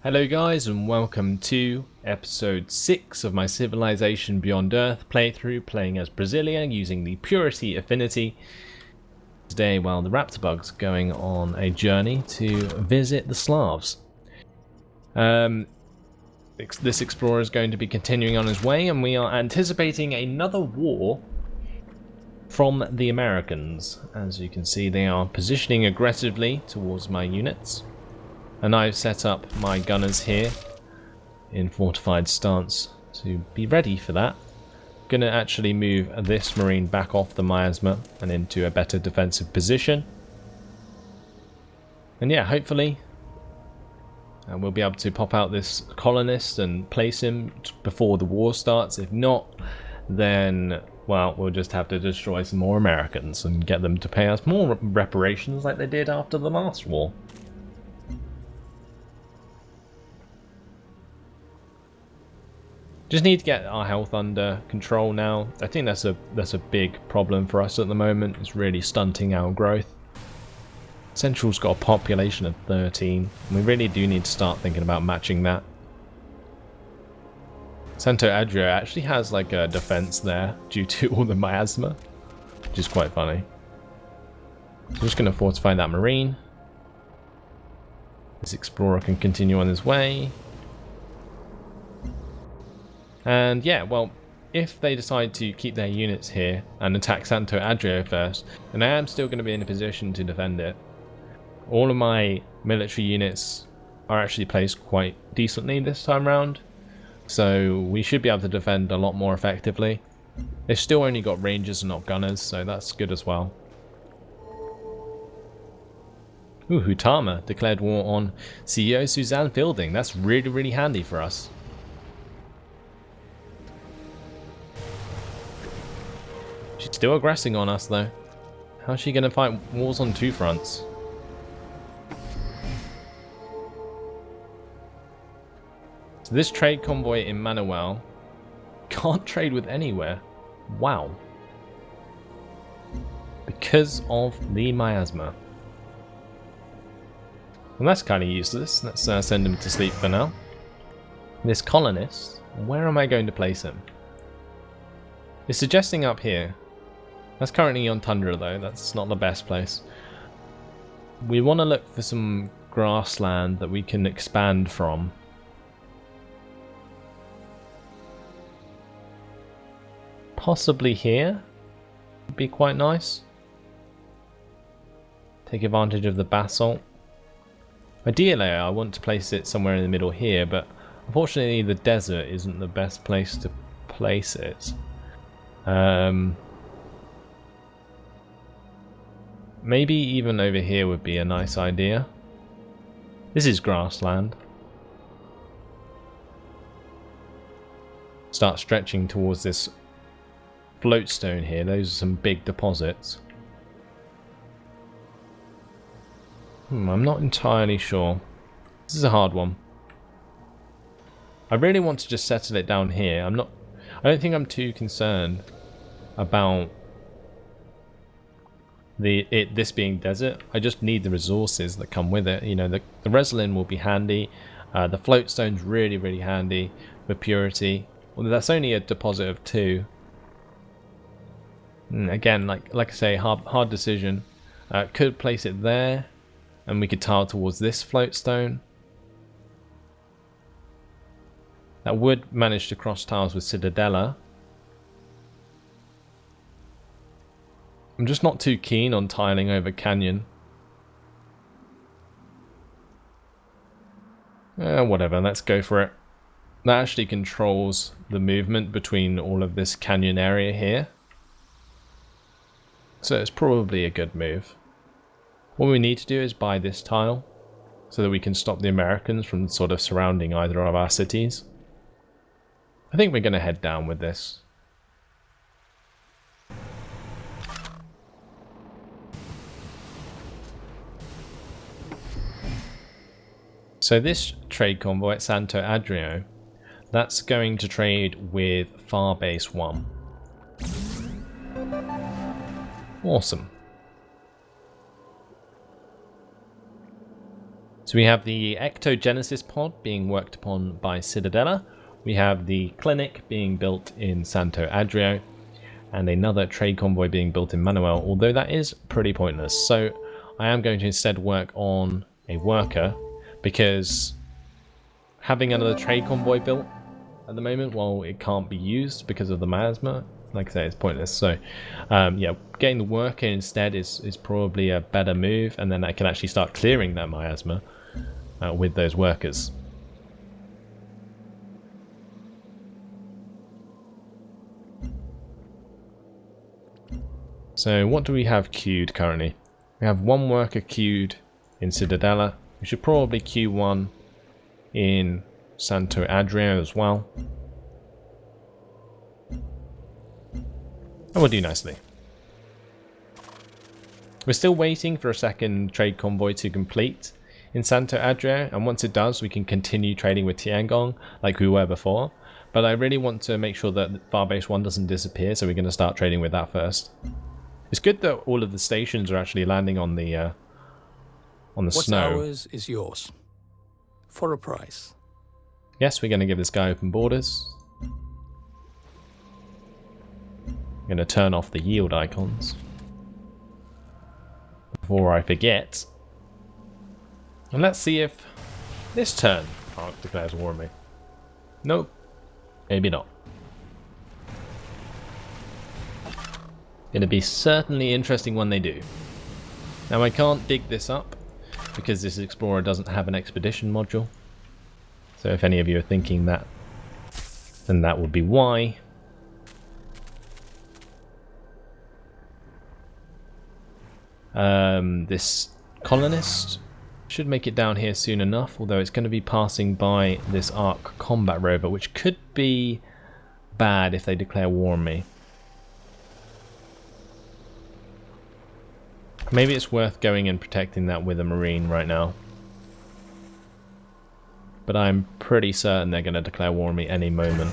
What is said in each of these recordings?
Hello guys and welcome to episode 6 of my Civilization Beyond Earth playthrough, playing as Brasilia using the Purity Affinity. Today, well, the Raptor Bug's going on a journey to visit the Slavs. This explorer is going to be continuing on his way, and we are anticipating another war from the Americans. As you can see, they are positioning aggressively towards my units. And I've set up my gunners here in fortified stance to be ready for that. Gonna actually move this marine back off the miasma and into a better defensive position. And yeah, hopefully we'll be able to pop out this colonist and place him before the war starts. If not, then, well, we'll just have to destroy some more Americans and get them to pay us more reparations like they did after the last war. Just need to get our health under control now. I think that's a big problem for us at the moment. It's really stunting our growth. Central's got a population of 13. And we really do need to start thinking about matching that. Santo Adrio actually has like a defense there due to all the miasma, which is quite funny. I'm just going to fortify that marine. This explorer can continue on his way. And yeah, well, if they decide to keep their units here and attack Santo Adrio first, then I am still going to be in a position to defend it. All of my military units are actually placed quite decently this time round, so we should be able to defend a lot more effectively. They've still only got rangers and not gunners, so that's good as well. Ooh, Hutama declared war on CEO Suzanne Fielding. That's really handy for us. She's still aggressing on us though. How's she going to fight wars on two fronts? So this trade convoy in Manuel can't trade with anywhere. Wow. Because of the miasma. And that's kind of useless. Let's send him to sleep for now. This colonist, where am I going to place him? It's suggesting up here. That's currently on tundra though, that's not the best place. We want to look for some grassland that we can expand from. Possibly here would be quite nice. Take advantage of the basalt. Ideally I want to place it somewhere in the middle here, but unfortunately the desert isn't the best place to place it. Maybe even over here would be a nice idea. This is grassland. Start stretching towards this floatstone here. Those are some big deposits. I'm not entirely sure. This is a hard one. I really want to just settle it down here. I don't think I'm too concerned about this being desert. I just need the resources that come with it. You know, the resin will be handy. The floatstone's really handy for purity. Well, that's only a deposit of 2. Again, like I say, hard decision. Could place it there, and we could tile towards this floatstone. That would manage to cross tiles with Citadella. I'm just not too keen on tiling over Canyon. Whatever, let's go for it. That actually controls the movement between all of this canyon area here. So it's probably a good move. What we need to do is buy this tile so that we can stop the Americans from sort of surrounding either of our cities. I think we're going to head down with this. So this trade convoy at Santo Adrio, that's going to trade with Farbase 1. Awesome. So we have the ectogenesis pod being worked upon by Citadella. We have the clinic being built in Santo Adrio, and another trade convoy being built in Manuel, although that is pretty pointless. So I am going to instead work on a worker, because having another trade convoy built at the moment, well, it can't be used because of the miasma. Like I say, it's pointless. So yeah, getting the worker instead is probably a better move, and then I can actually start clearing that miasma with those workers. So what do we have queued currently? We have one worker queued in Citadella. We should probably queue one in Santo Adrio as well. And we'll do nicely. We're still waiting for a second trade convoy to complete in Santo Adrio, and once it does, we can continue trading with Tiangong like we were before. But I really want to make sure that Farbase 1 doesn't disappear, so we're going to start trading with that first. It's good that all of the stations are actually landing on the snow. What's ours is yours, for a price. Yes, we're going to give this guy open borders. I'm going to turn off the yield icons before I forget. And let's see if this turn Ark declares war on me. Nope, maybe not. It'll be certainly interesting when they do. Now I can't dig this up because this explorer doesn't have an expedition module. So if any of you are thinking that, then that would be why. This colonist should make it down here soon enough, although it's going to be passing by this Ark combat rover, which could be bad if they declare war on me. Maybe it's worth going and protecting that with a marine right now. But I'm pretty certain they're going to declare war on me any moment.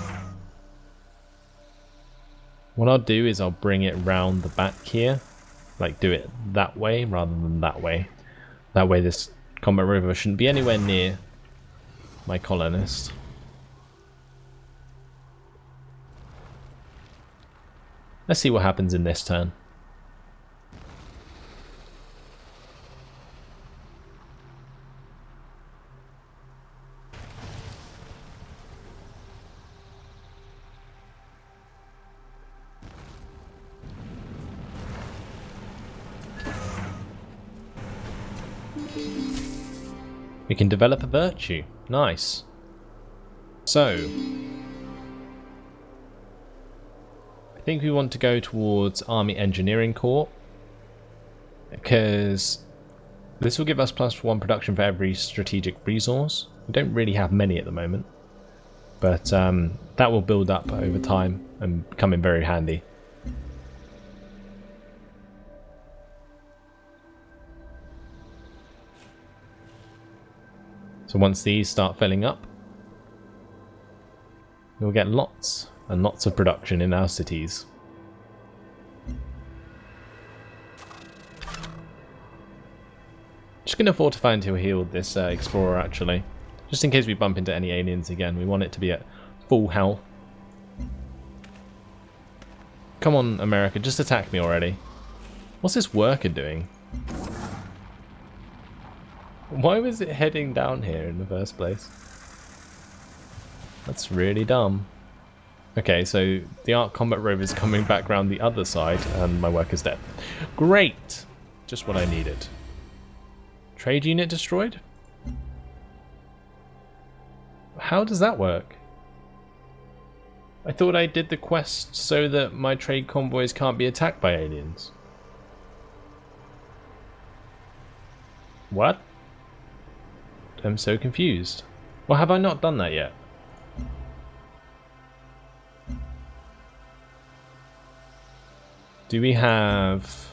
What I'll do is I'll bring it round the back here. Like do it that way rather than that way. That way this combat rover shouldn't be anywhere near my colonist. Let's see what happens in this turn. We can develop a virtue. Nice. So, I think we want to go towards Army Engineering Corps, because this will give us +1 production for every strategic resource. We don't really have many at the moment, but that will build up over time and come in very handy. So once these start filling up, we'll get lots and lots of production in our cities. Just going to fortify until healed this explorer actually, just in case we bump into any aliens again. We want it to be at full health. Come on, America, just attack me already. What's this worker doing? Why was it heading down here in the first place? That's really dumb. Okay, so the Ark combat rover is coming back round the other side and my worker's dead. Great! Just what I needed. Trade unit destroyed? How does that work? I thought I did the quest so that my trade convoys can't be attacked by aliens. What? I'm so confused. Well, have I not done that yet? Do we have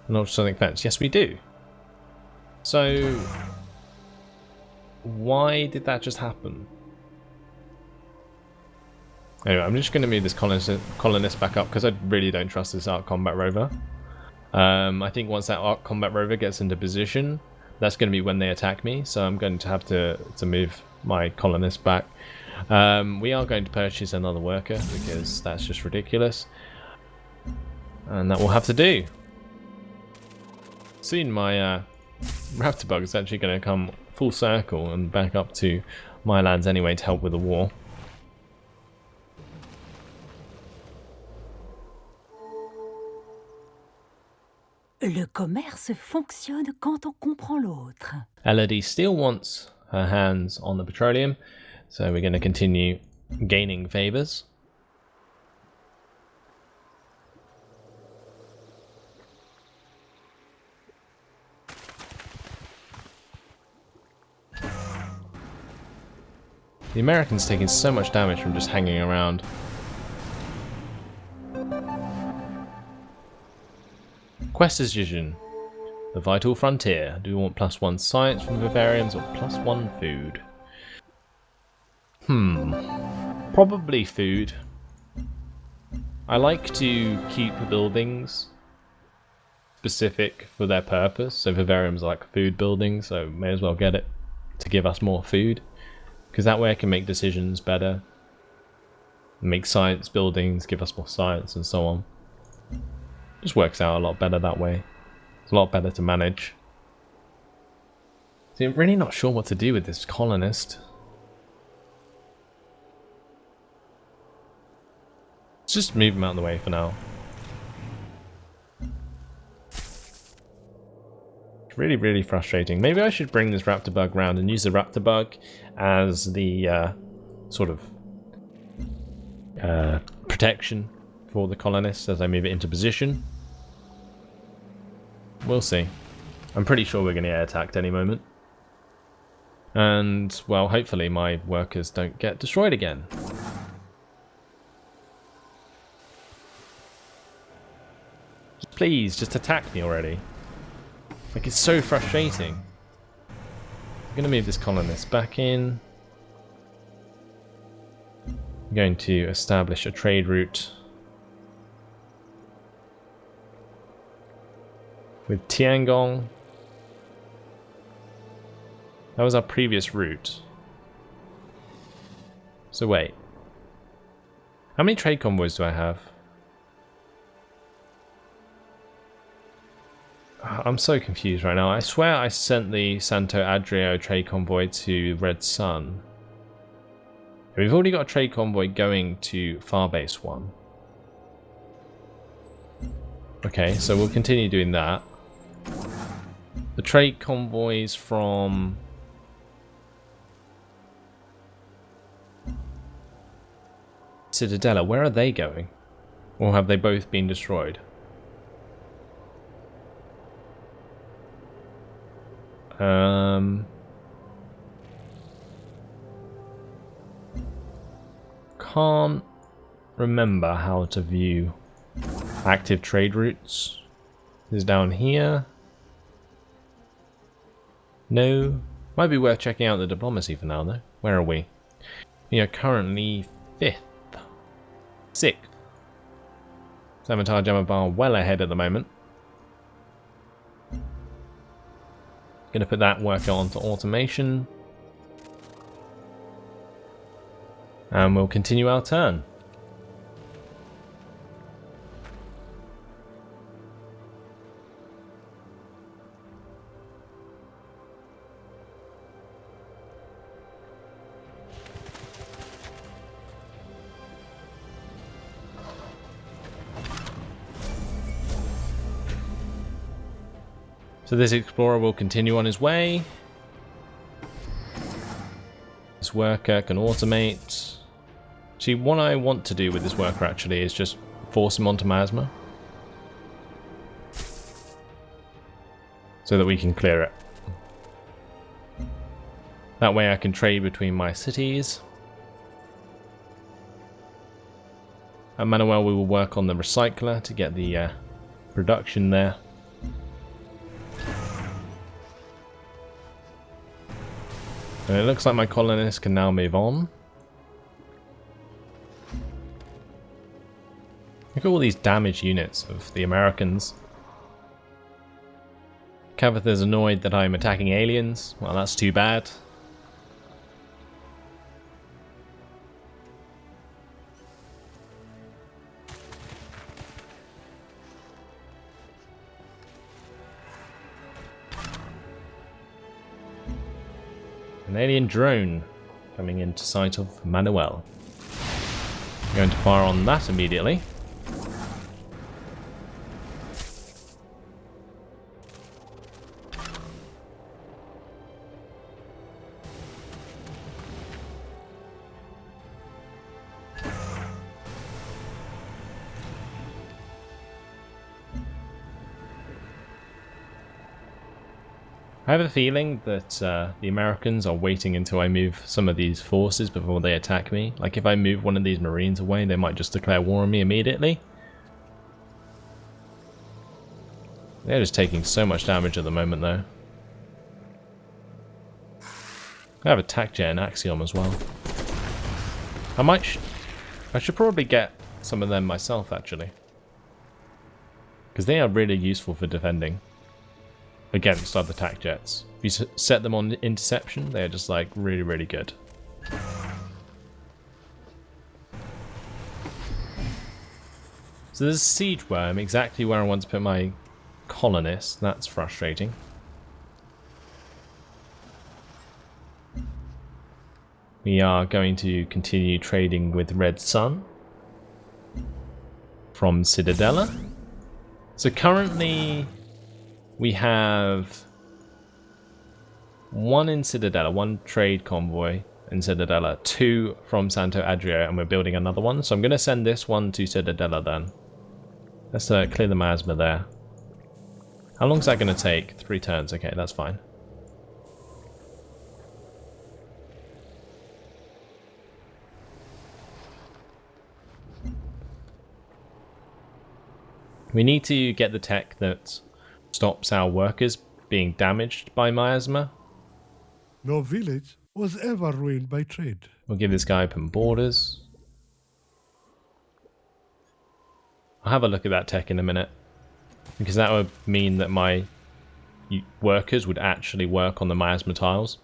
an ultrasonic fence? Yes, we do. So, why did that just happen? Anyway, I'm just going to move this colonist back up because I really don't trust this Ark combat rover. I think once that Ark combat rover gets into position, that's going to be when they attack me, so I'm going to have to move my colonists back. We are going to purchase another worker because that's just ridiculous, and that will have to do. Soon my raptor bug is actually going to come full circle and back up to my lands anyway to help with the war. Le commerce fonctionne quand on comprend l'autre. Elodie still wants her hands on the petroleum, so we're going to continue gaining favors. The Americans taking so much damage from just hanging around. Quest decision. The vital frontier. Do we want +1 science from vivariums or +1 food? Probably food. I like to keep buildings specific for their purpose. So vivariums are like food buildings, so may as well get it to give us more food. Because that way I can make decisions better. Make science buildings, give us more science and so on. Just works out a lot better that way. It's a lot better to manage. See, I'm really not sure what to do with this colonist. Let's just move him out of the way for now. Really, really frustrating. Maybe I should bring this raptor bug round and use the raptor bug as the sort of protection for the colonists as I move it into position. We'll see. I'm pretty sure we're going to get attacked any moment. And, well, hopefully my workers don't get destroyed again. Please, just attack me already. Like, it's so frustrating. I'm going to move this colonist back in. I'm going to establish a trade route with Tiangong. That was our previous route. So wait. How many trade convoys do I have? I'm so confused right now. I swear I sent the Santo Adrio trade convoy to Red Sun. We've already got a trade convoy going to Farbase 1. Okay, so we'll continue doing that. The trade convoys from Citadella, where are they going? Or have they both been destroyed? Can't remember how to view active trade routes. Is down here. No. Might be worth checking out the diplomacy for now though. Where are we? We are currently 5th. 6th. Sabotage Jamabar well ahead at the moment. Gonna put that worker onto automation. And we'll continue our turn. So this explorer will continue on his way. This worker can automate. See, what I want to do with this worker actually is just force him onto miasma. So that we can clear it. That way I can trade between my cities. At Manuel we will work on the recycler to get the production there. And it looks like my colonists can now move on. Look at all these damage units of the Americans. Kavithan's annoyed that I'm attacking aliens. Well, that's too bad. An alien drone coming into sight of Manuel. I'm going to fire on that immediately. I have a feeling that the Americans are waiting until I move some of these forces before they attack me. Like if I move one of these Marines away, they might just declare war on me immediately. They're just taking so much damage at the moment though. I have attack jet and Axiom as well. I should probably get some of them myself actually. Because they are really useful for defending against other attack jets. If you set them on interception, they're just like really, really good. So there's a siege worm exactly where I want to put my colonists. That's frustrating. We are going to continue trading with Red Sun from Citadella. So currently we have one in Citadella, one trade convoy in Citadella, 2 from Santo Adrio, and we're building another one. So I'm going to send this one to Citadella then. Let's clear the miasma there. How long is that going to take? 3 turns. Okay, that's fine. We need to get the tech that stops our workers being damaged by miasma. No village was ever ruined by trade. We'll give this guy open borders. I'll have a look at that tech in a minute, because that would mean that my workers would actually work on the miasma tiles,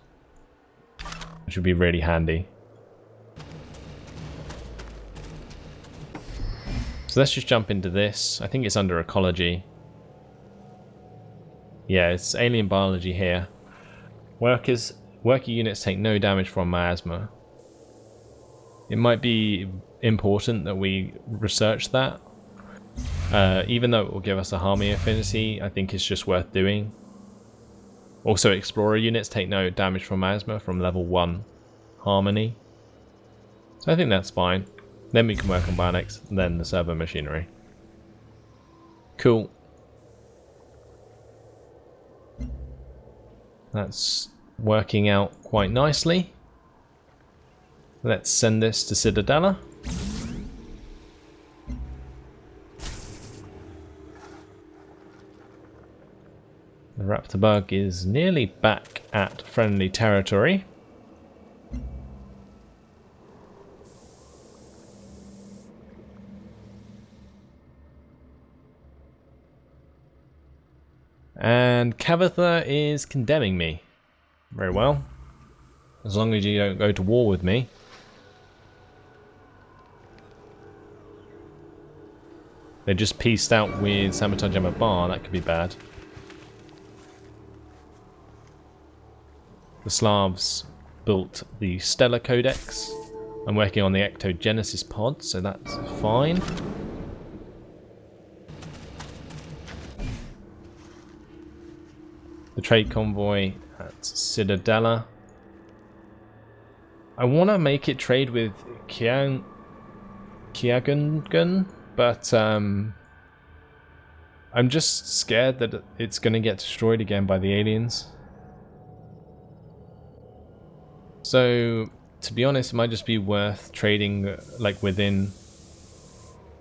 which would be really handy. So let's just jump into this. I think it's under ecology. Yeah, it's alien biology here. Worker units take no damage from miasma. It might be important that we research that. Even though it will give us a harmony affinity, I think it's just worth doing. Also, explorer units take no damage from miasma from level 1 harmony. So I think that's fine. Then we can work on bionics, and then the servo machinery. Cool. That's working out quite nicely. Let's send this to Citadella. The raptor bug is nearly back at friendly territory. And Kavithan is condemning me. Very well. As long as you don't go to war with me. They just pieced out with sabotage a bar. That could be bad. The Slavs built the Stellar Codex. I'm working on the Ectogenesis pod, so that's fine. The trade convoy at Citadella. I want to make it trade with Kiagungun, but I'm just scared that it's going to get destroyed again by the aliens. So, to be honest, it might just be worth trading like within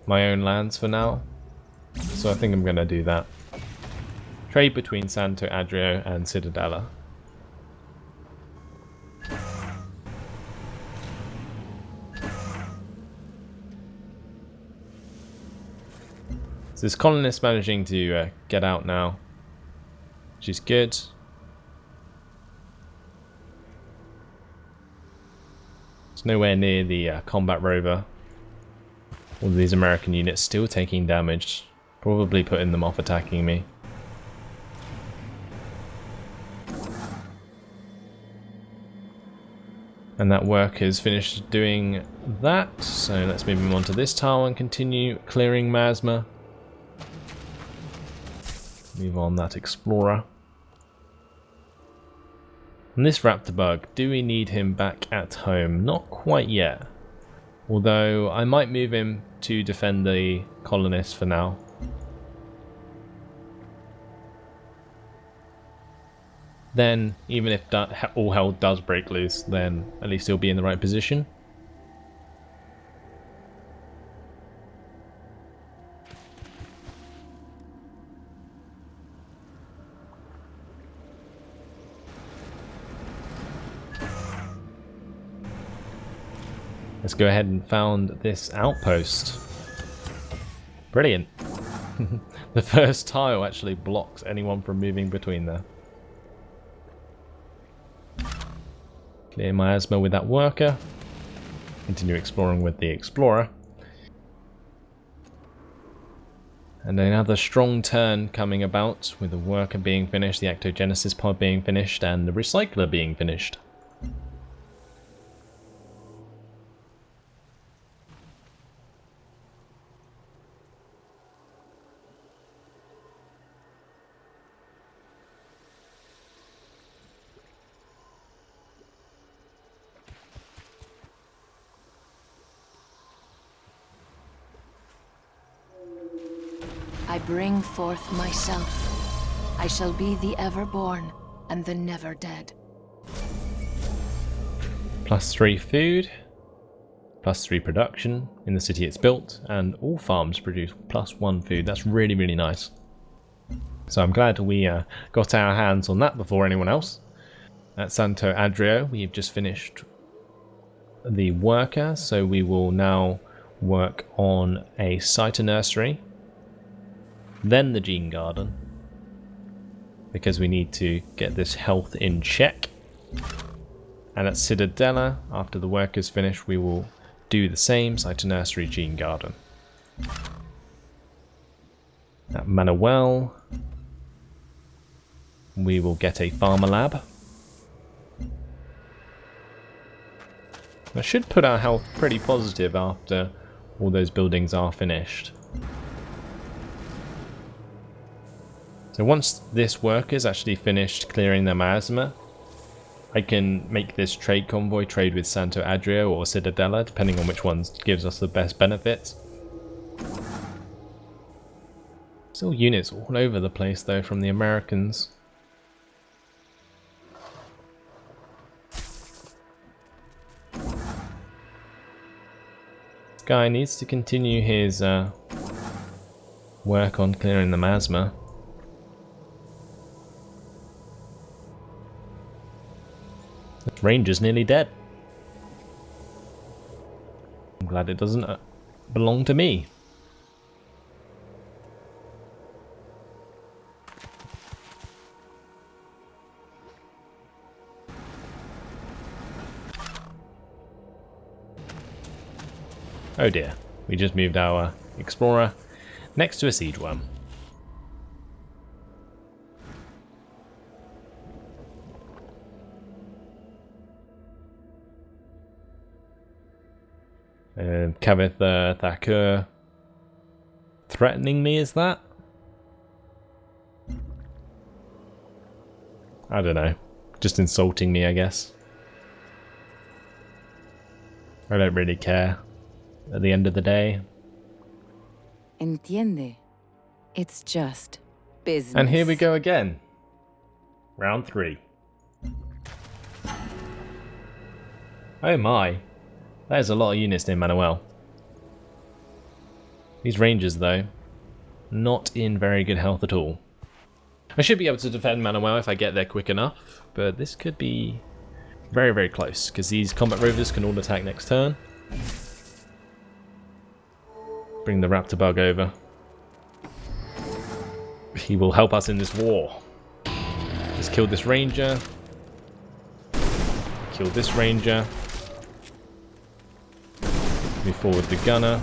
my own lands for now. So I think I'm going to do that. Trade between Santo Adrio and Citadella. So this colonist managing to get out now. which is good. It's nowhere near the combat rover. All these American units still taking damage, probably putting them off attacking me. And that work has finished doing that, so let's move on to this tower and continue clearing miasma. Move on that explorer. And this raptor bug, do we need him back at home? Not quite yet. Although I might move him to defend the colonists for now. Then, even if all hell does break loose, then at least he'll be in the right position. Let's go ahead and found this outpost. Brilliant. The first tile actually blocks anyone from moving between there. Clear miasma with that worker. Continue exploring with the explorer. And another strong turn coming about with the worker being finished, the ectogenesis pod being finished, and the recycler being finished. I bring forth myself. I shall be the ever-born and the never-dead. +3 food, +3 production in the city it's built, and all farms produce +1 food. That's really, really nice. So I'm glad we got our hands on that before anyone else. At Santo Adrio, we've just finished the worker, so we will now work on a cytonursery. Then the gene garden, because we need to get this health in check. And at Citadella, after the work is finished, we will do the same cytonursery gene garden. At Manuel, we will get a farmer lab. That should put our health pretty positive after all those buildings are finished. So once this work is actually finished clearing the miasma, I can make this trade convoy trade with Santo Adrio or Citadella, depending on which one gives us the best benefits. Still units all over the place though from the Americans. This guy needs to continue his work on clearing the miasma. This ranger's nearly dead. I'm glad it doesn't belong to me. Oh dear, we just moved our explorer next to a siege worm. Kavithan Protectorate threatening me, is that? I don't know. Just insulting me, I guess. I don't really care at the end of the day. Entiende? It's just business. And here we go again. Round 3. Oh my. There's a lot of units near Manuel. These rangers, though, not in very good health at all. I should be able to defend Manuel if I get there quick enough, but this could be very, very close, because these combat rovers can all attack next turn. Bring the raptor bug over. He will help us in this war. Just kill this ranger. Kill this ranger. Move forward the gunner.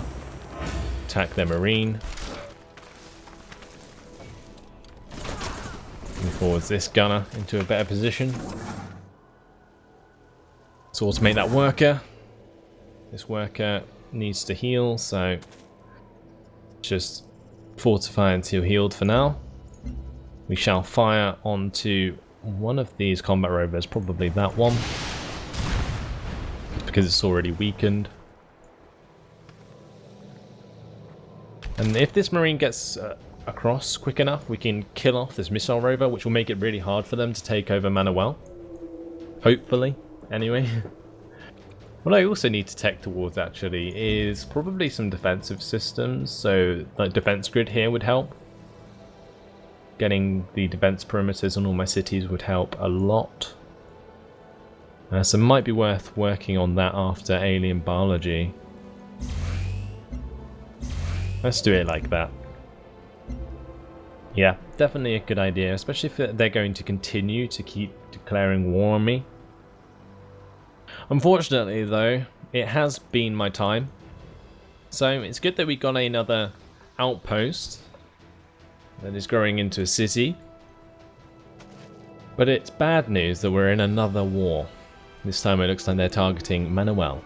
Attack their marine. Move forwards this gunner into a better position. Let's automate that worker. This worker needs to heal, so just fortify until healed for now. We shall fire onto one of these combat rovers, probably that one, because it's already weakened. And if this marine gets across quick enough, we can kill off this missile rover, which will make it really hard for them to take over Manuel. Hopefully, anyway. What I also need to tech towards actually is probably some defensive systems, so like defense grid here would help. Getting the defense perimeters on all my cities would help a lot. So it might be worth working on that after alien biology. Let's do it like that. Yeah, definitely a good idea, especially if they're going to continue to keep declaring war on me. Unfortunately though, it has been my time. So it's good that we got another outpost that is growing into a city. But it's bad news that we're in another war. This time it looks like they're targeting Manuel.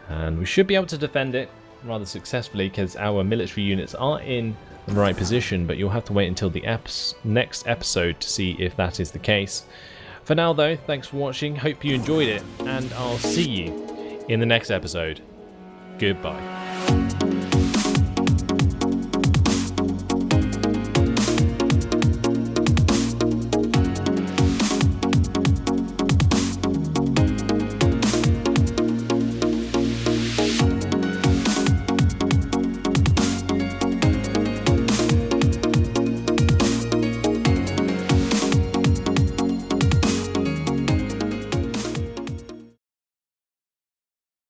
And we should be able to defend it rather successfully because our military units are in the right position, but you'll have to wait until the next episode to see if that is the case. For now though, thanks for watching, hope you enjoyed it, and I'll see you in the next episode. Goodbye.